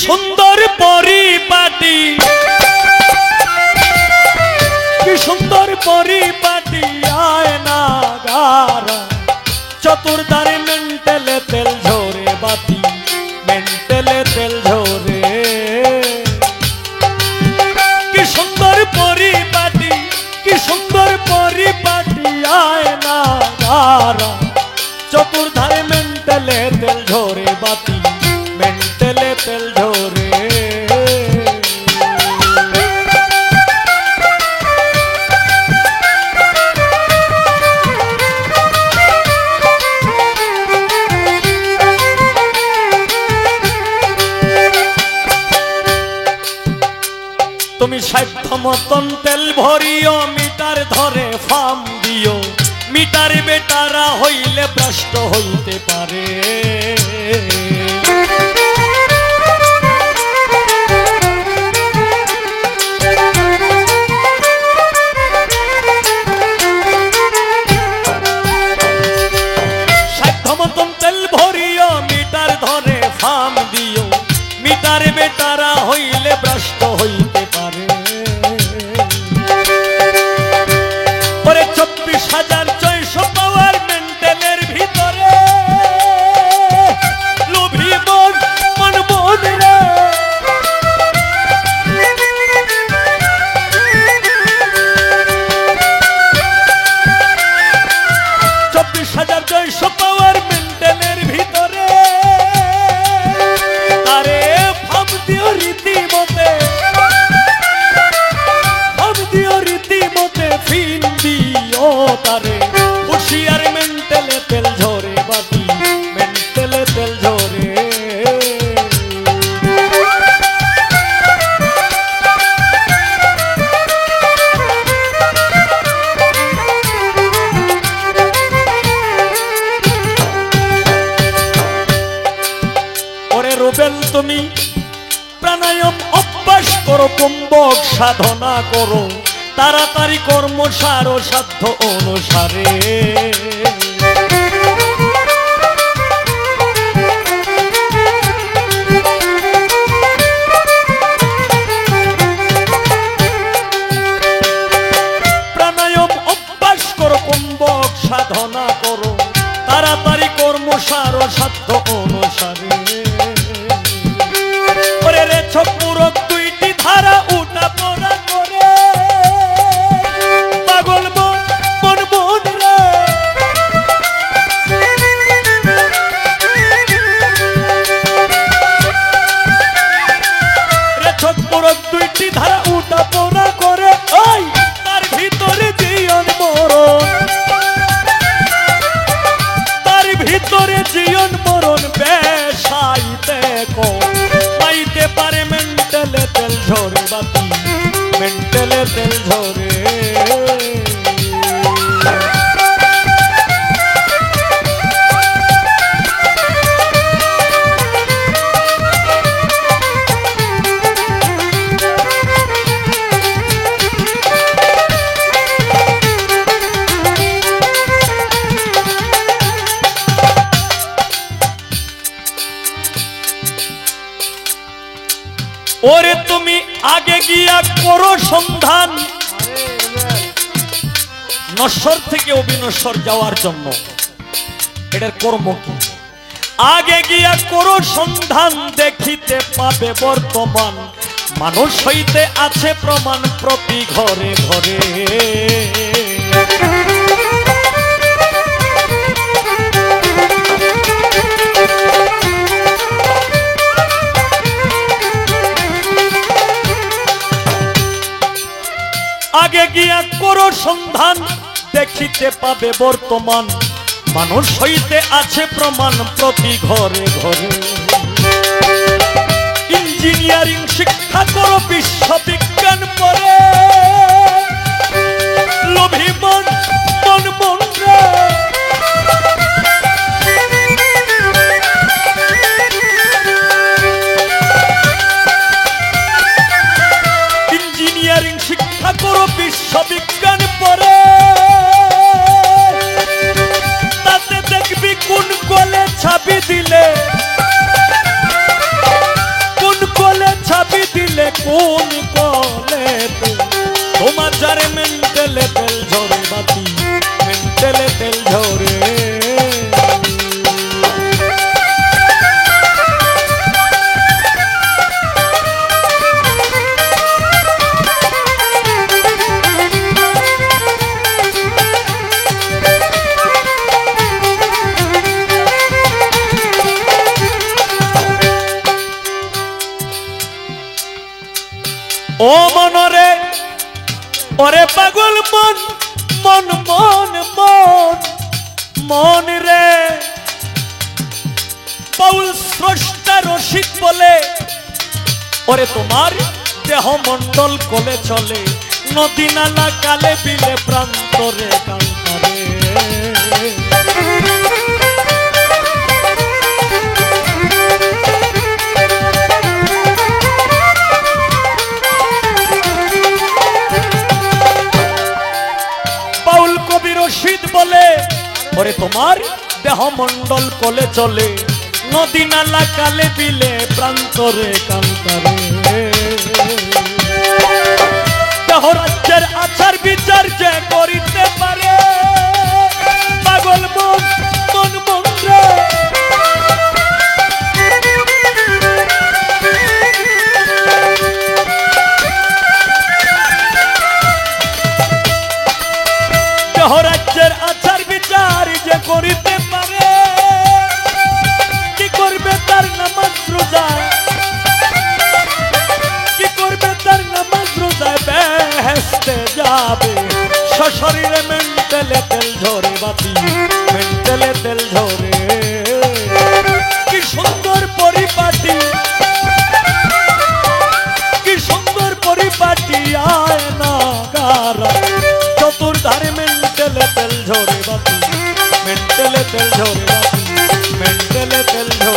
সুন্দর পরিপাটি, কি সুন্দর পরিপাটি আয়না গারা, চতুর্ধারে মেন্টেলে তেল ঝরে বাতি, মেন্টেলে তেল ঝরে। কি সুন্দর পরিপাটি, কি সুন্দর পরিপাটি আয়না গারা, চতুর্ধারে মেন্টেলে তেল ঝরে বাতি, মেন্টেলে তেল ঝরে। তুমি সাধ্য মতন তেল ভরিও, মিটার ধরে ফার্ম দিও, মিটার বেটারা হইলে ভ্রষ্ট হইতে পারে। সাধ্য মতন তেল ভরিও, মিটার ধরে ফার্ম দিও, মিটার বেটারা হইলে ভ্রষ্ট হইতে পারে। ওরে 24,600 পাওয়ার মেন্টেলের ভিতরে, লোভী মন মন মন রে, 24,600 পাওয়ার মেন্টেলের ভিতরে, আরে ভাব দিও রীতিমতে, ভাব দিও রীতিমতে, ফিন দিও তারে, হুশিয়ার মেন্টেলে তেল ঝরে বাতি, মেন্টেলে তেল ঝরে। ওরে রুবেল তুমি প্রাণায়াম অভ্যাস করো, কুম্ভক সাধনা করো, তাড়াতাড়ি কর্ম সার সাধ্য অনুসারে। প্রাণায়াম অভ্যাস করো, কুম্ভক সাধনা করো, তাড়াতাড়ি কর্ম সার সাধ্য অনুসারে। ওরে রে ছপুরক দুইটি ধারা উঠা পড়া করে, পাগল মন মন মন রে, রে ছপুরক দুইটি ধারা উঠা পড়া করে, ওই তার ভিতরে জীবন মরণ, তার ভিতরে জীবন মরণ বেশাইতে কো, পাইতে পারে মেন্টেলে তেল ঝরে বাতি, মেন্টেলে তেল ঝরে। ওরে তুমি আগে গিয়া করো সন্ধান, নশ্বর থেকে অবিনশ্বর যাওয়ার জন্য, এটার কর্ম কি? আগে গিয়া করো সন্ধান, দেখিতে পাবে বর্তমান, মানুষ হইতে আছে প্রমাণ প্রতি ঘরে ঘরে। আগে গিয়া করো সন্ধান, দেখিতে পাবে বর্তমান, মানুষ হইতে আছে প্রমাণ প্রতি ঘরে ঘরে। ইঞ্জিনিয়ারিং শিক্ষা করো, বিশ্ববিজ্ঞান পড়ে, লোভী মন মন মন রে, ইঞ্জিনিয়ারিং শিক্ষা করো, বিশ্ববিজ্ঞান পড়ে, তাতে দেখবি কোন কলে ছাবি দিলে, কোন ও মনরে ওরে পাগল মন মন মন মন মন রে বাউল স্রষ্টা রসিক বলে ওরে তোমার দেহ মন্ডল কোলে চলে নদী নালা কালে বিলে প্রান্তরে কান্তারে বাউল কবি রশিদ বলে ওরে তোমার দেহ মন্ডল কোলে চলে নদী নালা কালে বিলে প্রান্তরে কান্তারে দেহ রাজ্যের আচার বিচার যে করিতে পারে পাগল মন মন মন রে দেহ রাজ্যের আচার বিচার যে করিতে পারে কি করবে তার নামাজ রোজা কি করবে তার নামাজ রোজায় বেহেশতে যাবে সশরীরে মেন্টেলে তেল ঝরে বাতি মেন্টেলে তেল ঝরে কি সুন্দর পরিপাটি কি সুন্দর পরিপাটি আয় না কারা চতুর্ধারে মেন্টেলে তেল ঝরে বাতি মেন্টেলে তেল ঝরে বাতি মেন্টেলে তেল ঝরে